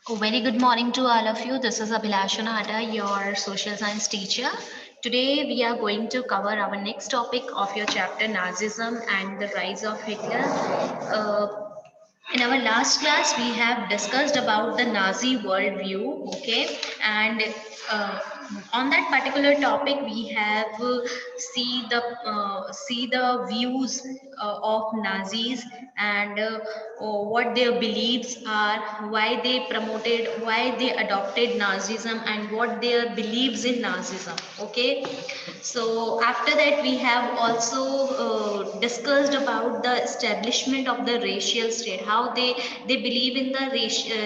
Very good morning to all of you. This is Abhilasha Nada, your social science teacher. Today we are going to cover our next topic of your chapter Nazism and the rise of Hitler. Uh, in our last class, we have discussed about the Nazi worldview, okay, and uh, on that particular topic, we have see the views of Nazis and what their beliefs are, why they promoted, why they adopted Nazism, and what their beliefs in Nazism. Okay, so after that, we have also discussed about the establishment of the racial state, how they believe in the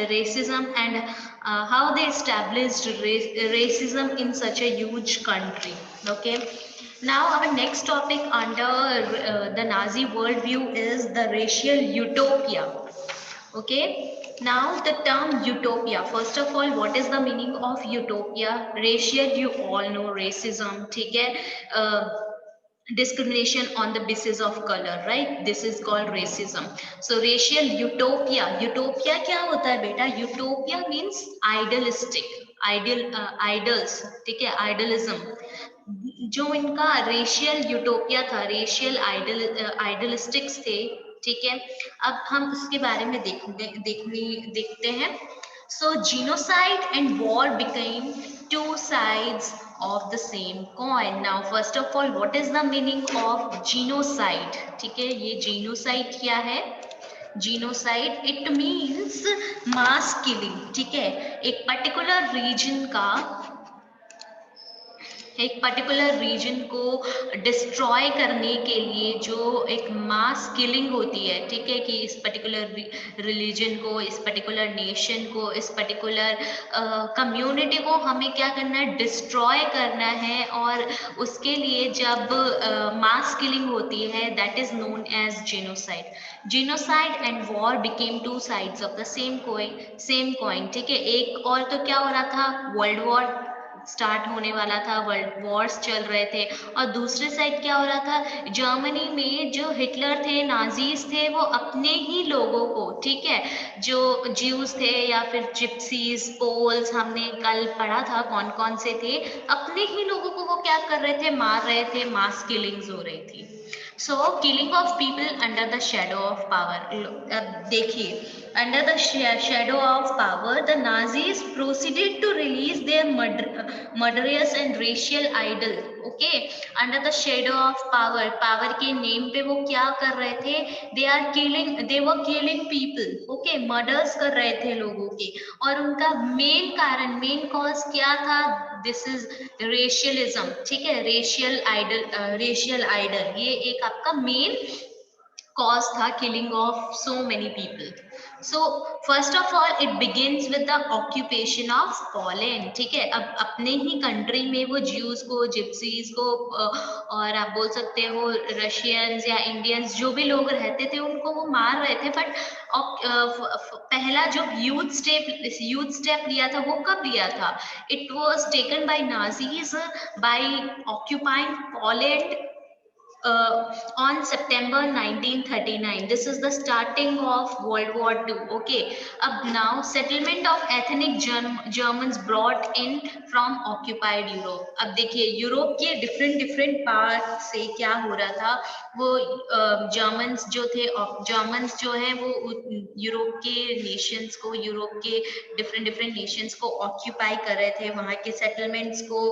racism and how they established racism in such a huge country. Okay. Now, our next topic under the Nazi worldview is the racial utopia. Okay. Now, the term utopia. First of all, what is the meaning of utopia? Racial, you all know racism. ठीक है? Discrimination on the basis of color, right? This is called racism. So racial utopia, utopia क्या होता है बेटा? Utopia means idealistic, idols, ठीक है, idealism. जो इनका रेशियल यूटोपिया था, रेशियल आइडलिस्टिक्स थे, ठीक है। अब हम इसके बारे में देखते हैं. So genocide and war became two sides of the same coin. Now first of all, what is the meaning of genocide? ठीक है, ये genocide क्या है? Genocide it means mass killing, ठीक है। एक पर्टिकुलर रीजन का, एक पर्टिकुलर रीजन को डिस्ट्रॉय करने के लिए जो एक मास किलिंग होती है, ठीक है, कि इस पर्टिकुलर रिलीजन को, इस पर्टिकुलर नेशन को, इस पर्टिकुलर कम्युनिटी को हमें क्या करना है? डिस्ट्रॉय करना है। और उसके लिए जब मास किलिंग होती है, that is known as genocide. Genocide and war became two sides of the same coin, ठीक है। एक और तो क्या हो रहा था? वर्ल्ड वॉर स्टार्ट होने वाला था, वर्ल्ड वॉर्स चल रहे थे। और दूसरे साइड क्या हो रहा था? जर्मनी में जो हिटलर थे, नाजीज थे, वो अपने ही लोगों को, ठीक है, जो ज्यूज थे या फिर जिप्सीज, पोल्स, हमने कल पढ़ा था कौन कौन से थे, अपने ही लोगों को वो क्या कर रहे थे? मार रहे थे, मास किलिंग्स हो रही थी. So killing of people under the shadow of power. अब देखिए, under the shadow of power, the Nazis proceeded to release their murderous and racial idol. Okay, under the shadow of power, power के name पे वो क्या कर रहे थे? They were killing people. Okay, murders कर रहे थे लोगों के. और उनका मेन कारण, मेन कॉज क्या था? दिस इज रेशियलिज्म, ठीक है, रेशियल आइडल, ये एक आपका मेन कॉज था killing of so many people. So first of all it begins with the occupation of Poland, ठीक है। अब अपने ही कंट्री में वो ज्यूज को, जिप्सीज को, और आप बोल सकते हो रशियंस या इंडियंस, जो भी लोग रहते थे उनको वो मार रहे थे. बट पहला जो यूथ स्टेप लिया था, वो कब लिया था? It was taken by Nazis by occupying Poland on September 1939. This is the starting of World War II. Okay. अब now settlement of ethnic Germans brought in from occupied Europe. अब देखिए, Europe के डिफरेंट पार्ट से क्या हो रहा था? वो जर्मन्स जो थे, जर्मन्स जो है वो यूरोप के नेशंस को, यूरोप के डिफरेंट नेशंस को ऑक्यूपाई कर रहे थे, वहाँ के सेटलमेंट्स को.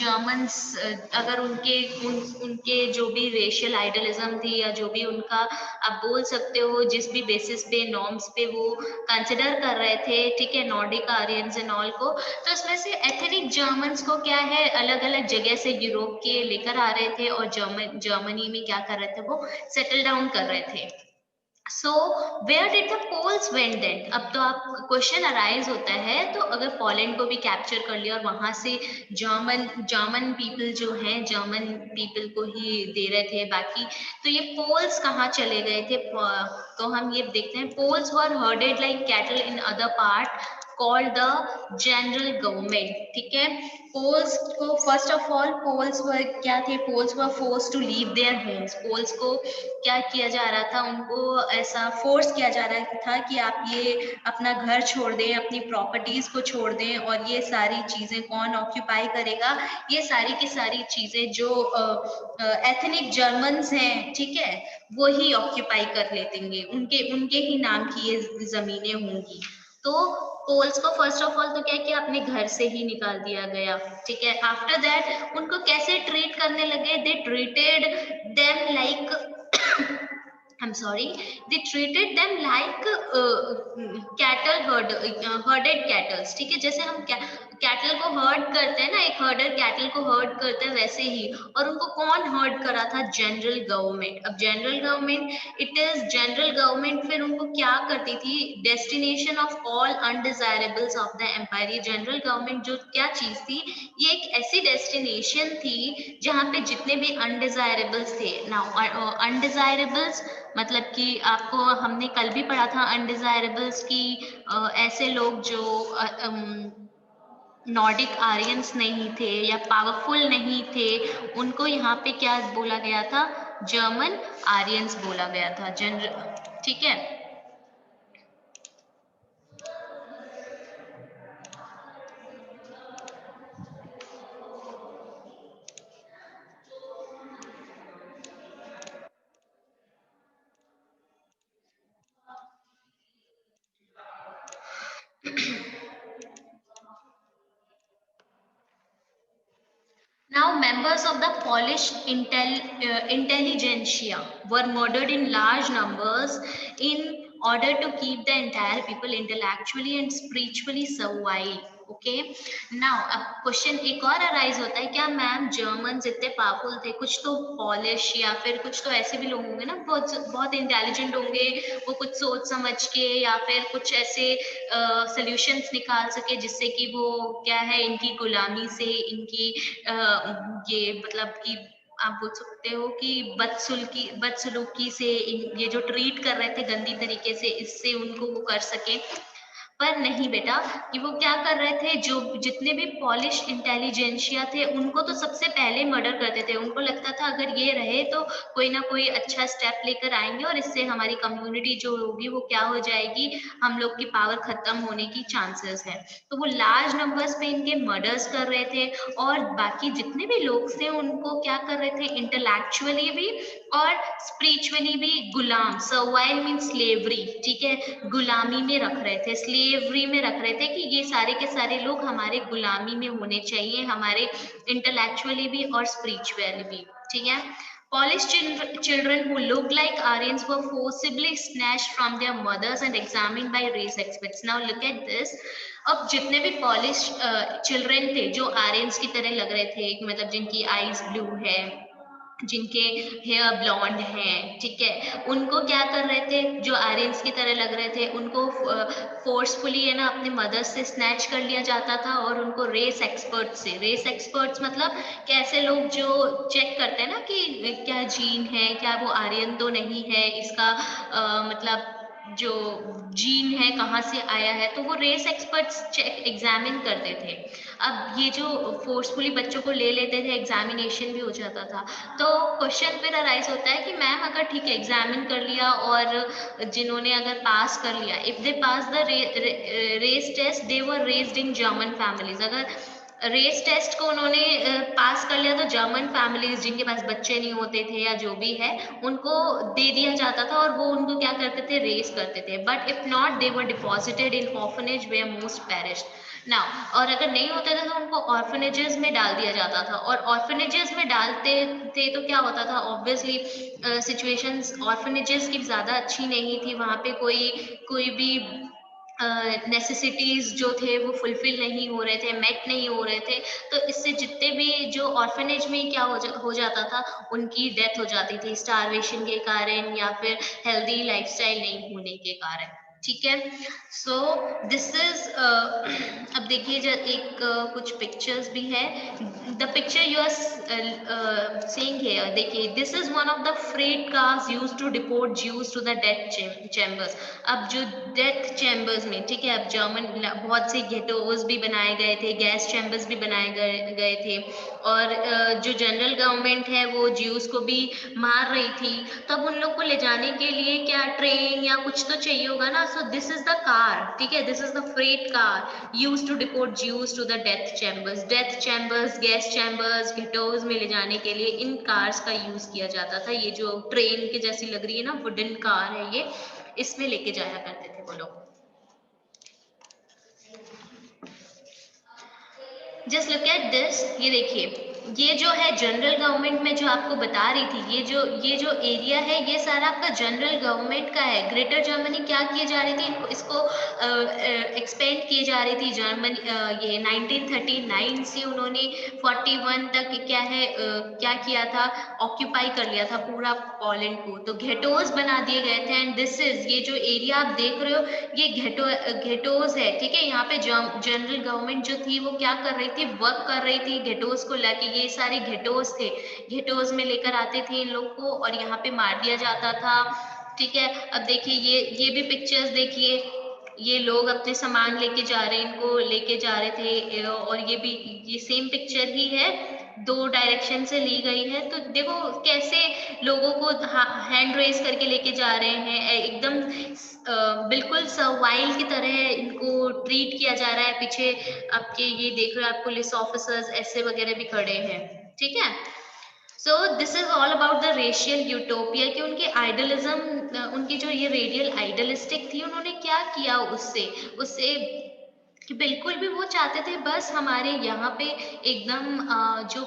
जर्मन्स अगर उनके जो भी रेशियल आइडलिज्म थी, या जो भी उनका, आप बोल सकते हो, जिस भी बेसिस पे, नॉर्म्स पे वो कंसिडर कर रहे थे, ठीक है, नॉर्डिक आर्यंस एंड ऑल को, तो इसमें से एथनिक जर्मन्स को क्या है, अलग अलग जगह से यूरोप के लेकर आ रहे थे, और जर्मनी में क्या कर रहे थे? वो सेटल डाउन कर रहे थे. So where did the Poles went then? अब तो आप क्वेश्चन अराइज होता है, तो अगर पोलैंड को भी कैप्चर कर लिया और वहां से जर्मन पीपल जो हैं, जर्मन पीपल को ही दे रहे थे बाकी, तो ये पोल्स कहाँ चले गए थे? तो हम ये देखते हैं, Poles were herded like cattle in other part called the general government. ठीक है, पोल्स को फर्स्ट ऑफ ऑल पोल्स क्या थे, Poles were force to leave their homes. Poles को क्या किया जा रहा था, उनको ऐसा फोर्स किया जा रहा था कि आप ये अपना घर छोड़ दें, अपनी प्रॉपर्टीज को छोड़ दें, और ये सारी चीजें कौन ऑक्यूपाई करेगा, ये सारी की सारी चीजें जो एथनिक जर्मन्स हैं, ठीक है, वो ही ऑक्यूपाई कर लेतेंगे, उनके उनके ही नाम की ये जमीनें होंगी। तो पोल्स को फर्स्ट ऑफ ऑल तो क्या किया, अपने घर से ही निकाल दिया गया, ठीक है। आफ्टर दैट उनको कैसे ट्रीट करने लगे, they treated them like I'm sorry, they treated them like cattle herded cattle, ठीक है, जैसे हम कैटल को हर्ड करते हैं ना, एक हर्डर कैटल को हर्ड करते हैं, वैसे ही। और उनको कौन हर्ड करा था, जनरल गवर्नमेंट। अब general government, it is general government फिर उनको क्या करती थी, destination of all undesirables of the empire. ये जनरल गवर्नमेंट जो क्या चीज थी, ये एक ऐसी डेस्टिनेशन थी जहाँ पे जितने भी अनडिजायरेबल्स थे। नाउ अनडिजायरेबल्स मतलब कि आपको हमने कल भी पढ़ा था अनडिजायरेबल्स की, ऐसे लोग जो नॉर्डिक आर्यंस नहीं थे या पावरफुल नहीं थे, उनको यहाँ पे क्या बोला गया था, जर्मन आर्यंस बोला गया था, जनरल, ठीक है। Now, members of the Polish intelligentsia were murdered in large numbers in order to keep the entire people intellectually and spiritually servile. Okay, now अब क्वेश्चन एक और अराइज होता है, क्या मैम जर्मन इतने पावरफुल थे, कुछ तो पॉलिश या फिर कुछ तो ऐसे भी लोग होंगे ना, बहुत बहुत इंटेलिजेंट होंगे, वो कुछ सोच समझ के या फिर कुछ ऐसे सॉल्यूशंस निकाल सके जिससे कि वो क्या है, इनकी गुलामी से, इनकी ये मतलब कि आप बोल सकते हो कि बदसलूकी से ये जो ट्रीट कर रहे थे गंदी तरीके से, इससे उनको वो कर सके। पर नहीं बेटा, कि वो क्या कर रहे थे, जो जितने भी पॉलिश इंटेलिजेंशिया थे उनको तो सबसे पहले मर्डर करते थे। उनको लगता था अगर ये रहे तो कोई ना कोई अच्छा स्टेप लेकर आएंगे और इससे हमारी कम्युनिटी जो होगी वो क्या हो जाएगी, हम लोग की पावर खत्म होने की चांसेस है। तो वो लार्ज नंबर्स पे इनके मर्डर्स कर रहे थे, और बाकी जितने भी लोग थे उनको क्या कर रहे थे, इंटेलेक्चुअली भी और स्पिरिचुअली भी गुलाम, सर्वाइल मीन स्लेवरी, ठीक है, गुलामी में रख रहे थे, स्लेवरी में रख रहे थे कि ये सारे के सारे लोग हमारे गुलामी में होने चाहिए, हमारे इंटेलेक्चुअली भी और स्पिरिचुअली भी, ठीक है। Polish children who looked like Aryans were forcibly snatched from their mothers and examined by race experts. Now look at this. अब जितने भी पॉलिश चिल्ड्रन थे जो आर्यंस की तरह लग रहे थे, मतलब जिनकी आईज ब्लू है, जिनके हेयर ब्लॉन्ड हैं, ठीक है, उनको क्या कर रहे थे, जो आर्यंस की तरह लग रहे थे उनको फोर्सफुली है ना अपने मदर्स से स्नैच कर लिया जाता था, और उनको रेस एक्सपर्ट से, रेस एक्सपर्ट्स मतलब कैसे लोग जो चेक करते हैं ना कि क्या जीन है, क्या वो आर्यन तो नहीं है, इसका मतलब जो जीन है कहाँ से आया है, तो वो रेस एक्सपर्ट्स चेक एग्जामिन करते थे। अब ये जो फोर्सफुली बच्चों को ले लेते थे, एग्जामिनेशन भी हो जाता था। तो क्वेश्चन फिर अराइज होता है कि मैम अगर ठीक है एग्जामिन कर लिया और जिन्होंने अगर पास कर लिया, if they pass the race test, they were raised in German families. अगर रेस टेस्ट को उन्होंने पास कर लिया तो जर्मन फैमिलीज जिनके पास बच्चे नहीं होते थे या जो भी है, उनको दे दिया जाता था और वो उनको क्या करते थे, रेस करते थे। But if not, they were deposited in orphanage where most perished. Now और अगर नहीं होते थे तो उनको ऑर्फनेजेस में डाल दिया जाता था, और ऑर्फनेजेस में डालते थे तो क्या होता था, ऑब्वियसली सिचुएशंस ऑर्फनेजेस की ज़्यादा अच्छी नहीं थी, वहाँ पे कोई भी नेसेसिटीज जो थे वो फुलफिल नहीं हो रहे थे, मेट नहीं हो रहे थे, तो इससे जितने भी जो ऑर्फनेज में क्या हो जाता था, उनकी डेथ हो जाती थी स्टारवेशन के कारण या फिर हेल्दी लाइफस्टाइल नहीं होने के कारण, ठीक है। सो दिस इज अब देखिए एक कुछ पिक्चर्स भी है। The picture you are seeing here, देखिए this is one of the freight cars used to deport Jews to the death chambers. अब जो डेथ चैम्बर्स में, ठीक है, अब जर्मन बहुत से गेटोज भी बनाए गए थे, गैस चैम्बर्स भी बनाए गए थे, और जो जनरल गवर्नमेंट है वो ज्यूज को भी मार रही थी। तब उन लोग को ले जाने के लिए क्या ट्रेन या कुछ तो चाहिए होगा ना। So this is the car, ठीक है, this is the freight car used to deport Jews to the death chambers, gas chambers, ghettos में ले जाने के लिए इन कार्स का यूज किया जाता था। ये जो ट्रेन के जैसी लग रही है ना, वुडन कार है ये, इसमें लेके जाया करते थे वो लोग। जस्ट लुक एट दिस, ये देखिए, ये जो है जनरल गवर्नमेंट में जो आपको बता रही थी, ये जो एरिया है ये सारा आपका जनरल गवर्नमेंट का है। ग्रेटर जर्मनी क्या किए जा रही थी, इसको एक्सपेंड किए जा रही थी जर्मनी। ये 1939 से उन्होंने 41 तक क्या है क्या किया था, ऑक्यूपाई कर लिया था पूरा पोलैंड को। तो घेटोज बना दिए गए थे। एंड दिस इज, ये जो एरिया आप देख रहे हो ये घेटोज है, ठीक है। यहाँ पे जनरल गवर्नमेंट जो थी वो क्या कर रही थी, वर्क कर रही थी घेटोज को लेके। ये सारे घेटोज थे, घेटोज में लेकर आते थे इन लोग को और यहाँ पे मार दिया जाता था, ठीक है। अब देखिए ये भी पिक्चर्स देखिए, ये लोग अपने सामान लेके जा रहे हैं, इनको लेके जा रहे थे। और ये भी, ये सेम पिक्चर ही है, दो डायरेक्शन से ली गई है। तो देखो कैसे लोगों को हैंड रेस करके लेके जा रहे हैं, एकदम बिल्कुल सर्वाइल की तरह इनको ट्रीट किया जा रहा है। पीछे आपके ये देख रहे हो आप, पुलिस ऑफिसर्स ऐसे वगैरह भी खड़े हैं, ठीक है। सो this is all about the racial utopia, कि उनके आइडलिज्म, उनकी जो ये रेडियल आइडलिस्टिक थी, उन्होंने क्या किया उससे उससे कि बिल्कुल भी वो चाहते थे बस हमारे यहाँ पे एकदम जो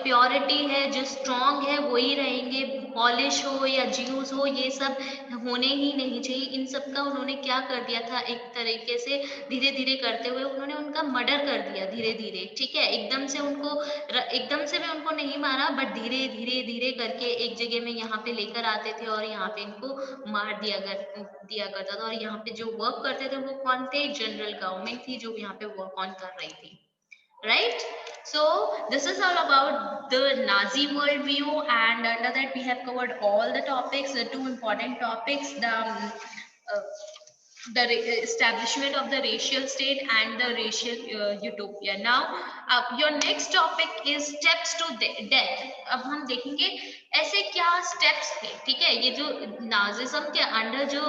प्योरिटी है, जो स्ट्रॉन्ग है वही रहेंगे। पॉलिश हो या ज्यूस हो, ये सब होने ही नहीं चाहिए। इन सब का उन्होंने क्या कर दिया था, एक तरीके से धीरे धीरे करते हुए उन्होंने उनका मर्डर कर दिया, धीरे धीरे, ठीक है। एकदम से भी उनको नहीं मारा, बट धीरे धीरे धीरे करके एक जगह में यहाँ पे लेकर आते थे और यहाँ पे इनको मार दिया करता था। और यहाँ पे जो वर्क करते थे वो कौन थे, जनरल गवर्नमेंट थी जो यहाँ पे वर्क ऑन कर रही थी, right? So this is all about the Nazi worldview, and under that we have covered all the topics, the two important topics, uh, the establishment of the racial state and the racial utopia. Now your next topic is steps to death. अब हम देखेंगे ऐसे क्या steps थे, ठीक है। ये जो नाजिज्म के अंडर जो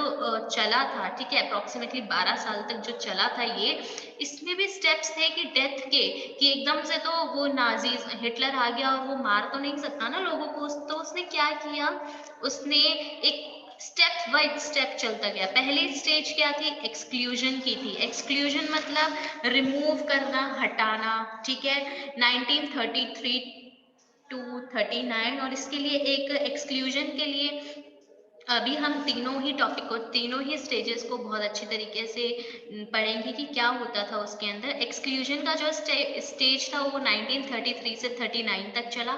चला था, ठीक है, अप्रोक्सीमेटली 12 साल तक जो चला था ये, इसमें भी स्टेप्स थे कि डेथ के, कि एकदम से तो वो नाजी हिटलर आ गया और वो मार तो नहीं सकता ना लोगों को। तो उसने क्या किया, उसने एक स्टेप बाय स्टेप चलता गया। पहली स्टेज क्या थी, एक्सक्लूजन की थी। एक्सक्लूजन मतलब रिमूव करना, हटाना, ठीक है। 1933 टू 39, और इसके लिए एक एक्सक्लूजन के लिए अभी हम तीनों ही टॉपिक को, तीनों ही स्टेजेस को बहुत अच्छी तरीके से पढ़ेंगे कि क्या होता था उसके अंदर। एक्सक्लूजन का जो स्टेज था वो 1933 से 39 तक चला।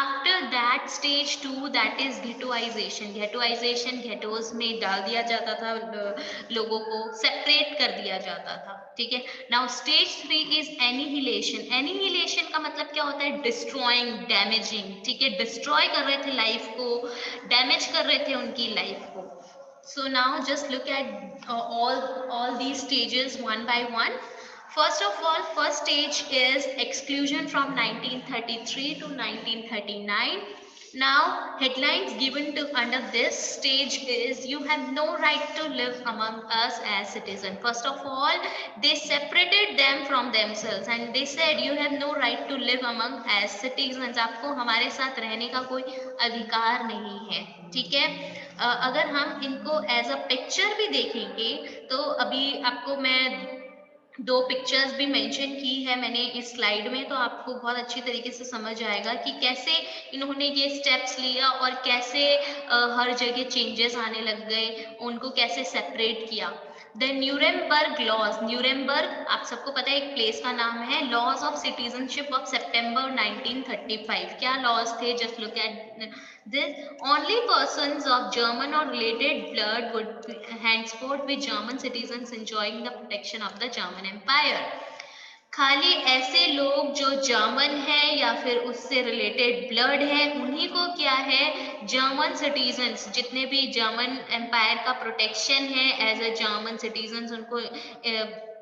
After that stage 2, that is ghettoisation. Ghettoisation, ghettos में डाल दिया जाता था, लोगों को सेपरेट कर दिया जाता था, ठीक है। Now stage 3 is annihilation. Annihilation का मतलब क्या होता है, डिस्ट्रॉइंग, डैमेजिंग, ठीक है। डिस्ट्रॉय कर रहे थे लाइफ को, डैमेज कर रहे थे उनकी लाइफ को। So now just look at all these stages one by one. First of all, first stage is exclusion from 1933 to 1939. Now headlines given to under this stage is, you have no right to live among us as citizens. First of all, they separated them from themselves and they said you have no right to live among as citizens. आपको हमारे साथ रहने का कोई अधिकार नहीं है, ठीक है। अगर हम इनको एज अ पिक्चर भी देखेंगे तो अभी आपको मैं दो पिक्चर्स भी मेंशन की है मैंने इस स्लाइड में, तो आपको बहुत अच्छी तरीके से समझ आएगा कि कैसे इन्होंने ये स्टेप्स लिया और कैसे हर जगह चेंजेस आने लग गए, उनको कैसे सेपरेट किया। द न्यूरेमबर्ग लॉज, न्यूरेमबर्ग आप सबको पता है एक प्लेस का नाम है, laws of citizenship of September 1935, क्या लॉज थे, just look at this, only persons of German और related blood would henceforth with German citizens enjoying the protection of the German Empire, खाली ऐसे लोग जो जर्मन है या फिर उससे रिलेटेड ब्लड है उन्हीं को क्या है, जर्मन सिटीजन्स, जितने भी जर्मन एम्पायर का प्रोटेक्शन है एज ए जर्मन सिटीजन्स, उनको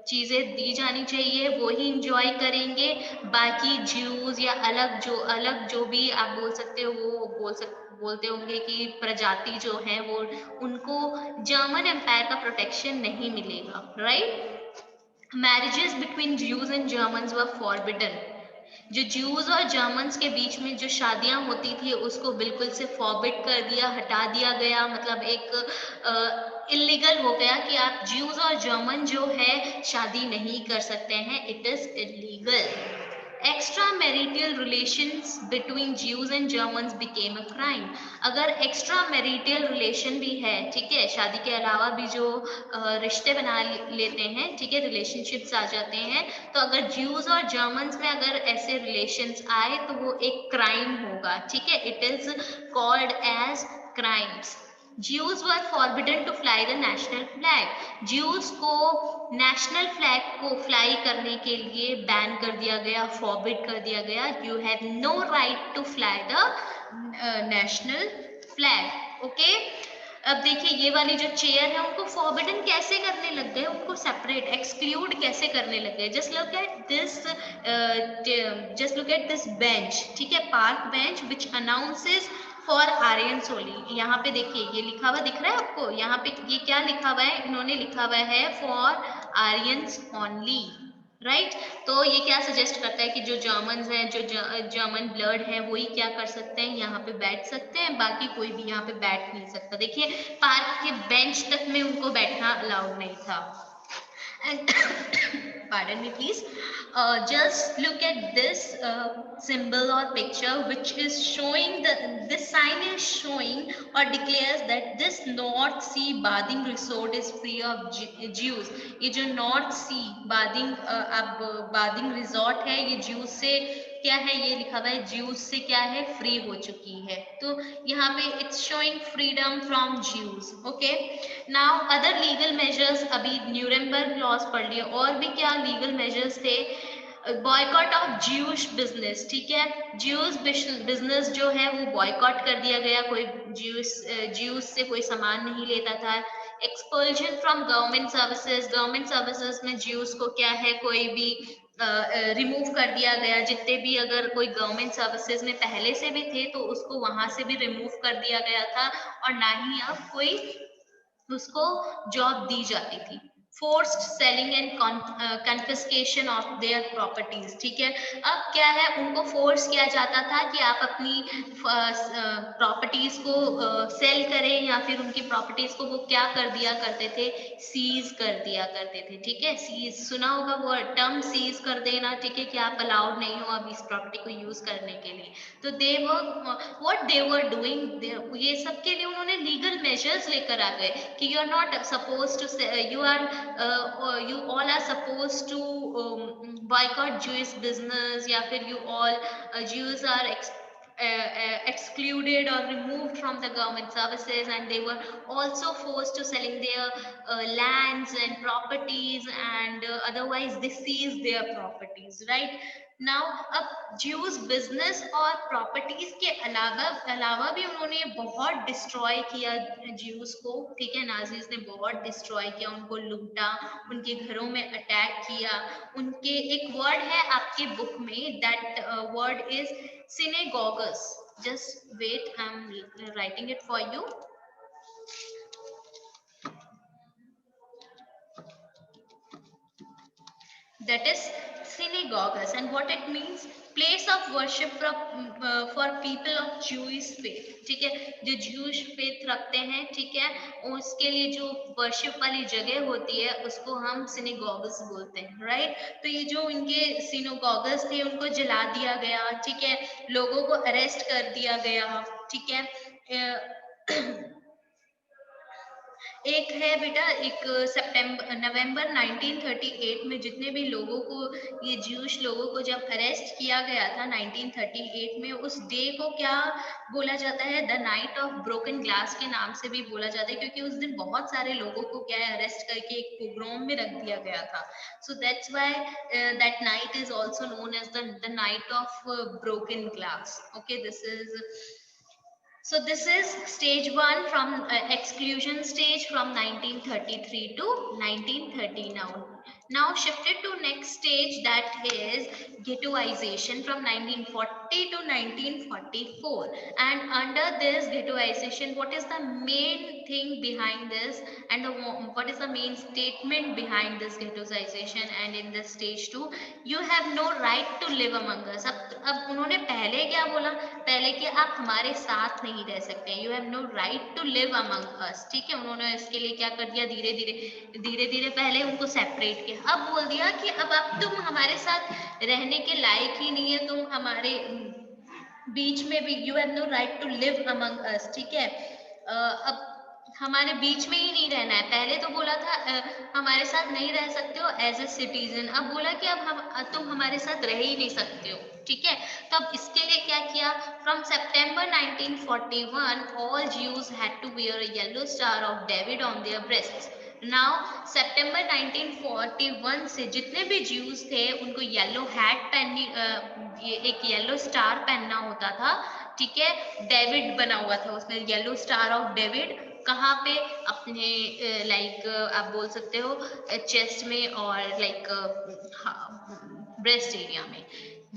चीजें दी जानी चाहिए, वो ही इंजॉय करेंगे। बाकी ज्यूज या अलग जो भी आप बोल सकते हो, वो बोलते होंगे कि प्रजाति जो है वो, उनको जर्मन एम्पायर का प्रोटेक्शन नहीं मिलेगा, right. Marriages between Jews and Germans were forbidden, जो ज्यूज और जर्मन्स के बीच में जो शादियां होती थी उसको बिल्कुल से फॉरबिड कर दिया, हटा दिया गया, मतलब एक इलीगल हो गया कि आप ज्यूज और जर्मन जो है शादी नहीं कर सकते हैं, it is illegal. Extra marital relations between Jews and Germans became a crime, अगर एक्स्ट्रा मैरिटल रिलेशन भी है, ठीक है, शादी के अलावा भी जो रिश्ते बना लेते हैं, ठीक है, रिलेशनशिप्स आ जाते हैं, तो अगर ज्यूज और जर्मन्स में अगर ऐसे रिलेशंस आए तो वो एक क्राइम होगा, ठीक है, it is called as crimes. Jews were forbidden to fly the national flag. Jews को नेशनल फ्लैग को फ्लाई करने के लिए बैन कर दिया गया, फॉरबिड कर दिया गया, you have no right to fly the national flag, okay. अब देखिए ये वाली जो चेयर है उनको फॉरबिडन कैसे करने लग गए, उनको सेपरेट एक्सक्लूड कैसे करने लग गए, just look at this bench, ठीक है, park bench which announces for Aryans only, यहाँ पे देखिए ये लिखा हुआ दिख रहा है आपको, यहाँ पे ये क्या लिखा हुआ है, इन्होंने लिखा हुआ है फॉर आर्यंस ओनली, राइट। तो ये क्या सजेस्ट करता है कि जो जर्मन्स हैं, जो जर्मन ब्लड है, वही क्या कर सकते हैं, यहाँ पे बैठ सकते हैं, बाकी कोई भी यहाँ पे बैठ नहीं सकता। देखिए पार्क के बेंच तक में उनको बैठना अलाउड नहीं था। And pardon me please, just look at this symbol or picture which is showing this sign is showing or declares that this North Sea bathing resort is free of Jews। ये जो north सी bathing अब bathing resort है, ये Jews से क्या है, ये लिखा हुआ है ज्यूज से क्या है, फ्री हो चुकी है, तो यहाँ पे it's showing freedom from Jews, okay. Now other legal measures, अभी न्यूरेमबर्ग लॉज पढ़ लिए, और भी क्या लीगल मेजर्स थे, बॉयकॉट ऑफ ज्यूश बिजनेस, ठीक है, ज्यूज बिजनेस जो है वो बॉयकॉट कर दिया गया, कोई ज्यूज से कोई सामान नहीं लेता था। एक्सपल्जन फ्रॉम गवर्नमेंट सर्विसेज में ज्यूज को क्या है, कोई भी रिमूव कर दिया गया, जितने भी अगर कोई गवर्नमेंट सर्विसेज में पहले से भी थे तो उसको वहां से भी रिमूव कर दिया गया था, और ना ही अब कोई उसको जॉब दी जाती थी। Forced selling and confiscation of their properties, ठीक है, अब क्या है, उनको फोर्स किया जाता था कि आप अपनी प्रॉपर्टीज को सेल करें, या फिर उनकी प्रॉपर्टीज को वो क्या कर दिया करते थे, सीज कर दिया करते थे, ठीक है, सीज सुना होगा वो टर्म, सीज कर देना, ठीक है, कि आप अलाउड नहीं हो अब इस प्रॉपर्टी को यूज करने के लिए। तो दे were what they were doing, ये सब के लिए उन्होंने लीगल मेजर्स लेकर आ गए कि you are not suppose to, you all are supposed to boycott Jewish business, या फिर you all Jews are excluded or removed from the government services, and they were also forced to selling their lands and properties, and otherwise they seized their properties, right। Now अब Jews business और properties के अलावा भी उन्होंने बहुत destroy किया Jews को, ठीक है, नाजीज ने बहुत डिस्ट्रॉय किया, उनको लूटा, उनके घरों में अटैक किया, उनके एक वर्ड है आपके बुक में, that word is synagogues, just wait, I am writing it for you, that is synagogues, and what it means, place of worship for people of Jewish faith, ठीक है, जो Jewish faith रखते हैं, ठीक है, उसके लिए जो वर्शिप वाली जगह होती है उसको हम सिनेगोगस बोलते हैं, राइट। तो ये जो इनके सिनेगोगस थे उनको जला दिया गया, ठीक है, लोगों को अरेस्ट कर दिया गया, ठीक है, एक है बेटा, एक नवंबर 1938 में जितने भी लोगों को, ये ज्यूश लोगों को जब अरेस्ट किया गया था 1938 में, उस डे को क्या बोला जाता है, the night of broken glass के नाम से भी बोला जाता है, क्योंकि उस दिन बहुत सारे लोगों को क्या है अरेस्ट करके एक पोग्राम में रख दिया गया था. So that's why that night is also known as the night of broken glass. Okay, this is, so this is stage 1 from exclusion stage from 1933 to 1930 now. Now shifted to next stage, that is ghettoization from 1940 to 1944. And under this ghettoization, what is the main thing behind this, and what is the main statement behind this ghettoization? And in this stage 2, you have no right to live among us. अब उन्होंने पहले क्या बोला, पहले कि आप हमारे साथ नहीं रह सकते, you have no right to live among us. ठीक है, उन्होंने इसके लिए क्या कर दिया, धीरे धीरे पहले उनको सेपरेट किया, अब बोल दिया कि अब तुम हमारे साथ रहने के लायक ही नहीं है, तुम हमारे बीच में भी, you have no right to live among us. ठीक है, अब हमारे बीच में ही नहीं रहना है. पहले तो बोला था हमारे साथ नहीं रह सकते हो एज ए सिटीजन, अब बोला कि अब तुम हमारे साथ रह ही नहीं सकते हो. ठीक है, तो अब इसके लिए क्या किया, from September 1941 all Jews had to wear a yellow star of David on their breasts. Now September 1941 से जितने भी ज्यूज थे उनको येलो हैट पहननी, एक येलो स्टार पहनना होता था. ठीक है, डेविड बना हुआ था उसमें, येलो स्टार ऑफ डेविड. कहाँ पे, अपने लाइक आप बोल सकते हो चेस्ट में और लाइक ब्रेस्ट एरिया में.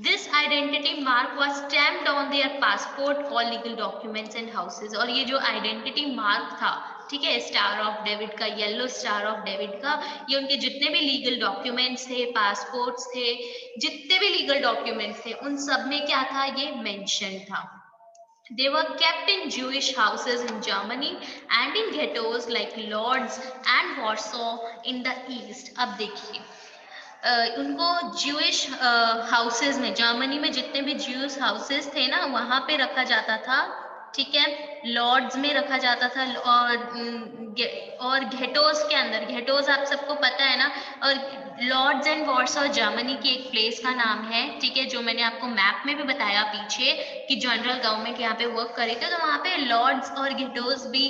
This identity mark was stamped on their passport, all legal documents and houses. और ये जो आइडेंटिटी मार्क था, ठीक है, स्टार ऑफ डेविड का, येलो स्टार ऑफ डेविड का, ये उनके जितने भी लीगल डॉक्यूमेंट्स थे, पासपोर्ट्स थे, जितने भी लीगल डॉक्यूमेंट्स थे, उन सब में क्या था, ये मेंशन था. They were kept in Jewish houses in Germany and in ghettos like Lodz and Warsaw in the east. अब देखिए, उनको ज्यूइश हाउसेज में, जर्मनी में जितने भी ज्यूइश हाउसेज थे ना, वहां पे रखा जाता था. ठीक है, लॉर्ड्स में रखा जाता था, और घेटोस के अंदर, घेटोस आप सबको पता है ना, और लॉर्ड्स एंड वॉर्सॉ जर्मनी की एक प्लेस का नाम है. ठीक है, जो मैंने आपको मैप में भी बताया पीछे कि जनरल गवर्नमेंट यहाँ पे वर्क करे थे, तो वहाँ पे लॉर्ड्स और घेटोस भी,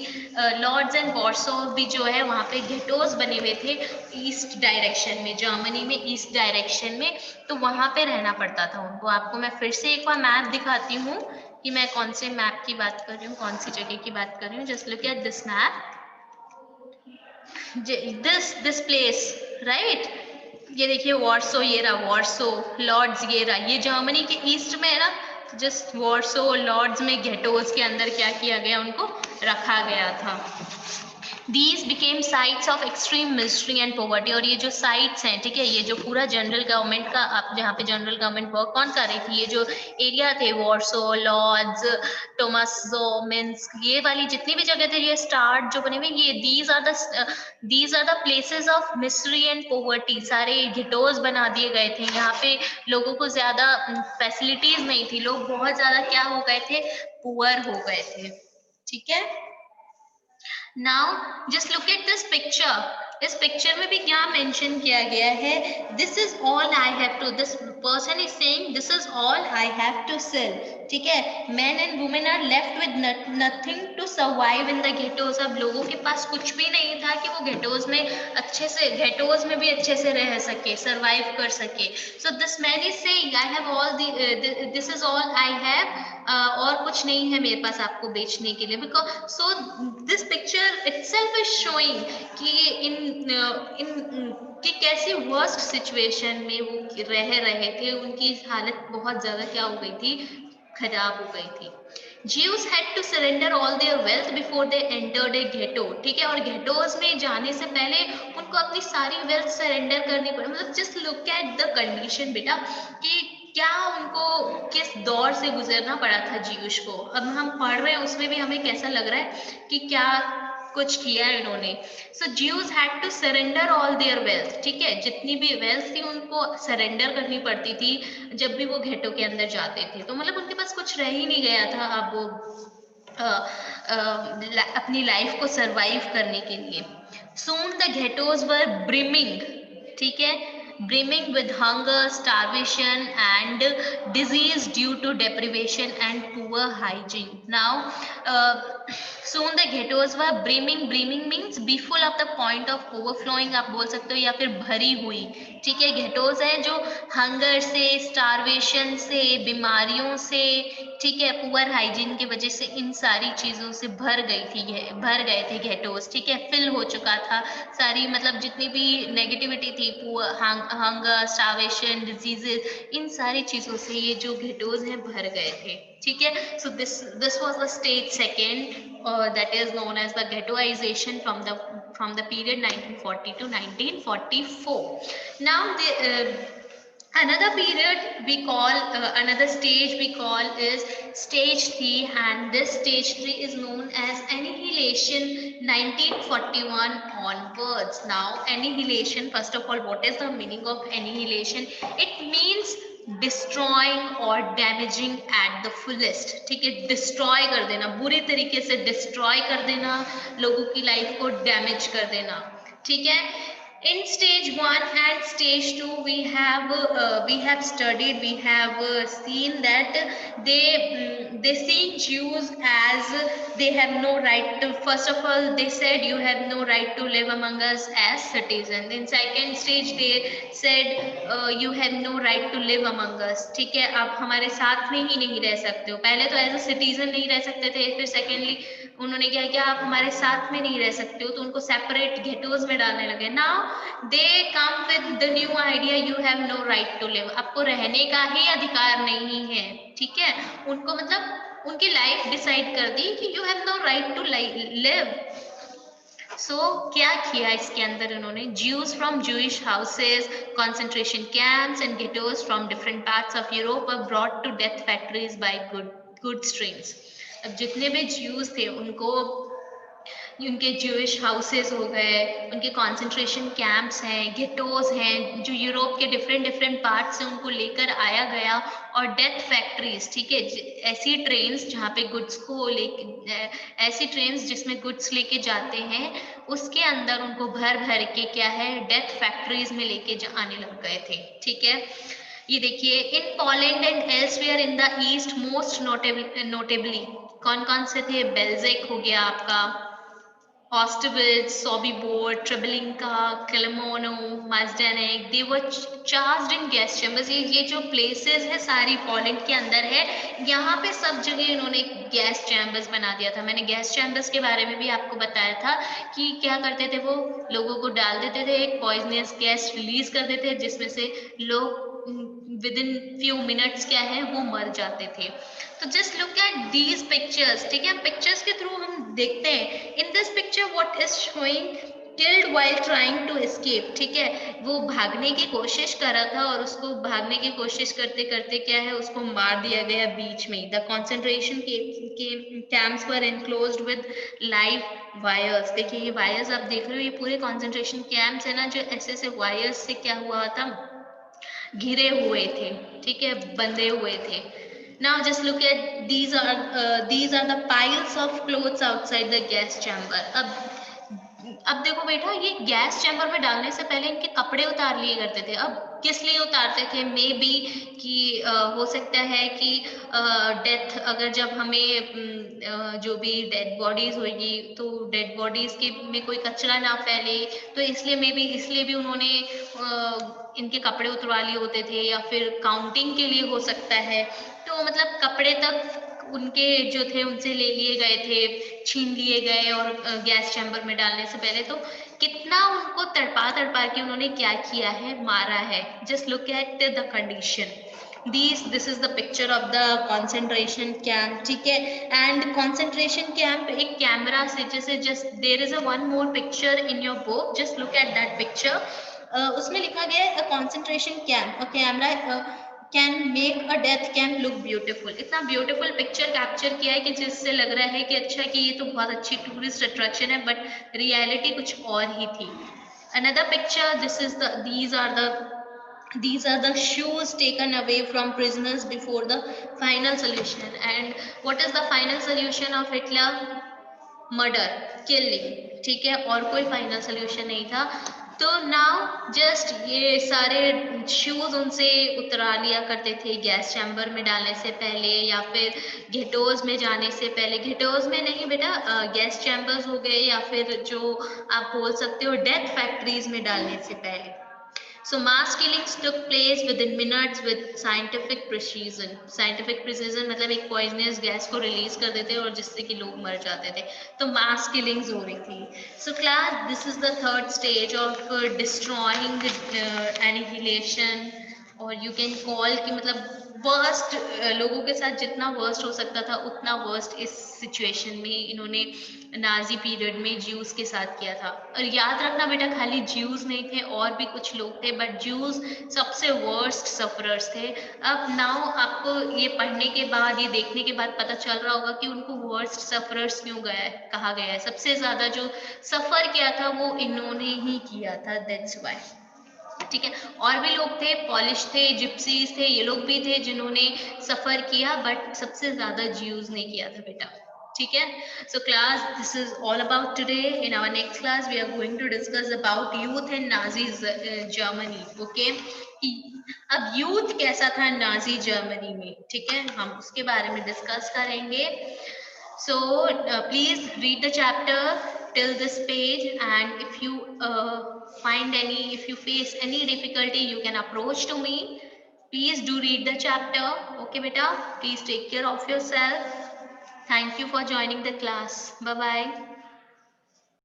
लॉर्ड्स एंड वॉर्सॉ भी जो है वहाँ पे घेटोस बने हुए थे ईस्ट डायरेक्शन में, जर्मनी में ईस्ट डायरेक्शन में. तो वहाँ पे रहना पड़ता था उनको. आपको मैं फिर से एक बार मैप दिखाती हूँ कि मैं कौन से मैप की बात कर रही हूँ, कौन सी जगह की बात कर रही हूँ. Just look at this map, this place, right. ये देखिए वॉर्सो, ये रहा वॉर्सो, लॉर्ड्स ये रहा, ये जर्मनी के ईस्ट में है ना. जस्ट वॉर्सो, लॉर्ड्स में घेटोस के अंदर क्या किया गया, उनको रखा गया था. These became sites of extreme misery and poverty. और ये जो sites हैं, ठीक है, ये जो पूरा जनरल गवर्नमेंट का, आप जहाँ पे जनरल गवर्नमेंट वर्क कौन कर रही थी, ये जो एरिया थे, वॉर्सो, लॉर्ड्स, टोमासो, मिन्स्क, ये वाली जितनी भी जगह थे, ये स्टार्ट जो बने हुए, ये these are the places of misery and poverty. सारे घिटोज बना दिए गए थे. यहाँ पे लोगों को ज्यादा फैसिलिटीज नहीं थी, लोग बहुत ज्यादा क्या हो गए थे, पुअर हो गए थे. ठीक है, now just look at this picture. इस पिक्चर में भी क्या मेंशन किया गया है, this is all I have to, this person is saying this is all I have to sell. ठीक है, men and women are left with nothing to survive in the ghettos. अब लोगों के पास कुछ भी नहीं था कि वो गेटोज में अच्छे से, गेटोज में भी अच्छे से रह सके, सर्वाइव कर सके. So this man is saying I have all, this is all I have, और कुछ नहीं है मेरे पास आपको बेचने के लिए. Because so this picture itself is showing कि इन कि कैसी वर्स्ट सिचुएशन में वो रह रहे थे, उनकी हालत बहुत ज्यादा क्या हो गई थी, खराब हो गई थी. Jews had to surrender all their wealth before they entered a ghetto. ठीक है, और ghettos में जाने से पहले उनको अपनी सारी वेल्थ सरेंडर करनी पड़ी. मतलब just look at the condition बेटा, कि क्या उनको किस दौर से गुजरना पड़ा था जीविश को. अब हम पढ़ रहे हैं उसमें भी हमें कैसा लग रहा है कि क्या कुछ किया है इन्होंने. So Jews had to surrender all their wealth. ठीक है, जितनी भी वेल्थ थी उनको सरेंडर करनी पड़ती थी जब भी वो घेटो के अंदर जाते थे. तो मतलब उनके पास कुछ रह ही नहीं गया था. अब वो अपनी लाइफ को सरवाइव करने के लिए। Soon the ghettos were brimming, ठीक है, brimming with hunger, starvation and disease due to deprivation and poor hygiene. Now soon the ghettos were brimming. Brimming means be full of the point of overflowing आप बोल सकते हो, या फिर भरी हुई, ठीक है। ghettos है जो हंगर से, स्टारवेशन से, बीमारियों से, ठीक है, पुअर हाइजीन की वजह से, इन सारी चीजों से भर गए थे ghettos, ठीक है, फिल हो चुका था सारी, मतलब जितनी भी नेगेटिविटी थी, हंगर, स्टारवेशन, डिजीजेस, इन सारी चीजों से ये जो ghettos हैं भर गए थे, ठीक है। So this was the stage second, that is known as the ghettoization from the period 1940 to 1944. Now another period we call, another stage we call is stage 3, and this stage 3 is known as annihilation 1941 onwards. Now annihilation, first of all, what is the meaning of annihilation? It means destroying और damaging at the fullest, ठीक है, destroy कर देना, बुरी तरीके से destroy कर देना, लोगों की लाइफ को डैमेज कर देना, ठीक है। In stage 1 and stage 2 we have studied, we have seen that they see Jews as they have no right to, first of all they said you have no right to live among us as citizens. In second stage they said you have no right to live among us, ठीक है, आप हमारे साथ में ही नहीं रह सकते हो। पहले तो एज अ सिटीजन नहीं रह सकते थे, फिर सेकेंडली उन्होंने क्या किया, आप हमारे साथ में नहीं रह सकते हो, तो उनको सेपरेट गेटोज में डालने लगे। Now they come with the new idea, you have no right to live, आपको रहने का ही अधिकार नहीं है, ठीक है। उनको मतलब उनकी लाइफ डिसाइड कर दी कि you have no right to live. So क्या किया इसके अंदर इन्होंने, Jews from Jewish houses, concentration camps and ghettos from different parts of Europe were brought to death factories by good strains। अब जितने भी Jews थे उनको, उनके ज्यूइश हाउसेस हो गए, उनके कॉन्सेंट्रेशन कैंप्स हैं, गेटोज हैं, जो यूरोप के डिफरेंट पार्ट से उनको लेकर आया गया, और डेथ फैक्ट्रीज, ठीक है, ऐसी ट्रेन्स जहाँ पे गुड्स को लेके, ऐसी ट्रेन्स जिसमें गुड्स लेके जाते हैं, उसके अंदर उनको भर भर के क्या है, डेथ फैक्ट्रीज में लेके आने लग गए थे, ठीक है। ये देखिए, in Poland and elsewhere in the east most notably कौन कौन से थे, बेल्जिक हो गया आपका, Austerlitz, Sobibor, Treblinka, Kelmono, Mazdanek, they were charged in gas chambers। ये जो places है सारी पोलैंड के अंदर है, यहाँ पे सब जगह इन्होंने गैस चैम्बर्स बना दिया था। मैंने गैस चैम्बर्स के बारे में भी आपको बताया था कि क्या करते थे, वो लोगों को डाल देते थे, एक पॉइजनस गैस रिलीज कर देते थे, जिसमें से लोग विद इन फ्यू मिनट्स क्या है वो मर जाते थे। तो just look at these pictures, ठीक है, पिक्चर्स के थ्रू हम देखते हैं। In this picture what is showing, killed while trying to escape, ठीक है, वो भागने की कोशिश कर रहा था और उसको भागने की कोशिश करते करते क्या है, उसको मार दिया गया बीच में। द कॉन्सेंट्रेशन के camps were enclosed with live wires. देखिए ये वायर्स आप देख रहे हो, ये पूरे कॉन्सेंट्रेशन कैंप्स है ना, जो ऐसे ऐसे वायर्स से क्या हुआ था, घिरे हुए थे, ठीक है, बंधे हुए थे। Now just look at these are the piles of clothes outside the gas chamber। अब देखो बेटा, ये गैस चैम्बर में डालने से पहले इनके कपड़े उतार लिए करते थे। अब किस लिए उतारते थे, मे बी कि हो सकता है कि डेथ, अगर जब हमें जो भी डेड बॉडीज होगी तो डेड बॉडीज के में कोई कचरा ना फैले, तो इसलिए मे बी, इसलिए भी उन्होंने इनके कपड़े उतरवा लिए होते थे, या फिर काउंटिंग के लिए हो सकता है। तो मतलब कपड़े तक उनके जो थे उनसे ले लिए गए थे, छीन लिए गए, और गैस चैम्बर में डालने से पहले तो कितना उनको तड़पा तड़पा के उन्होंने क्या किया है, मारा है। Just look at the condition. This is the picture of the concentration camp, ठीक है। एंड कॉन्सेंट्रेशन कैंप एक कैमरा से, जैसे just there is a one more picture in your book, just look at that picture. उसमें लिखा गया है concentration camp, a camera can make a death camp look beautiful. इतना ब्यूटीफुल पिक्चर कैप्चर किया है कि जिससे लग रहा है कि अच्छा, कि ये तो बहुत अच्छी टूरिस्ट अट्रैक्शन है, बट रियलिटी कुछ और ही थी। Another picture, these are the these are the shoes taken away from prisoners before the final solution. And what is the final solution of Hitler? Murder, killing, ठीक है, और कोई final solution नहीं था। तो नाउ जस्ट ये सारे shoes उनसे उतरा लिया करते थे गैस चैम्बर में डालने से पहले या फिर घेटोज में जाने से पहले। घेटोज में नहीं बेटा, गैस चैम्बर्स हो गए या फिर जो आप बोल सकते हो डेथ फैक्ट्रीज में डालने से पहले। So mass killings took place within minutes with scientific precision. Scientific precision मतलब एक poisonous gas को release कर देते और जिससे कि लोग मर जाते थे। तो mass killings हो रही थी। So class, this is the third stage of destroying annihilation, और यू कैन कॉल कि मतलब वर्स्ट, लोगों के साथ जितना वर्स्ट हो सकता था उतना वर्स्ट इस सिचुएशन में इन्होंने नाजी पीरियड में ज्यूज के साथ किया था। और याद रखना बेटा, खाली ज्यूज नहीं थे, और भी कुछ लोग थे, बट ज्यूज सबसे वर्स्ट सफरर्स थे। अब नाउ आपको ये पढ़ने के बाद, ये देखने के बाद पता चल रहा होगा कि उनको वर्स्ट सफरर्स क्यों कहा गया है। सबसे ज्यादा जो सफर किया था वो इन्होंने ही किया था, दैट्स वाई। ठीक है, और भी लोग थे, पॉलिश थे, जिप्सीज थे, ये लोग भी थे जिन्होंने सफर किया, बट सबसे ज्यादा ज्यूज ने किया था बेटा। ठीक है, so class, this is all about today. In our next class we are going to discuss about youth in Nazi Germany. Okay, अब यूथ कैसा था नाजी जर्मनी में, ठीक है, हम उसके बारे में डिस्कस करेंगे। So please read the chapter till this page, and if you if you face any difficulty, you can approach to me. Please do read the chapter. Okay beta, please take care of yourself. Thank you for joining the class. Bye bye.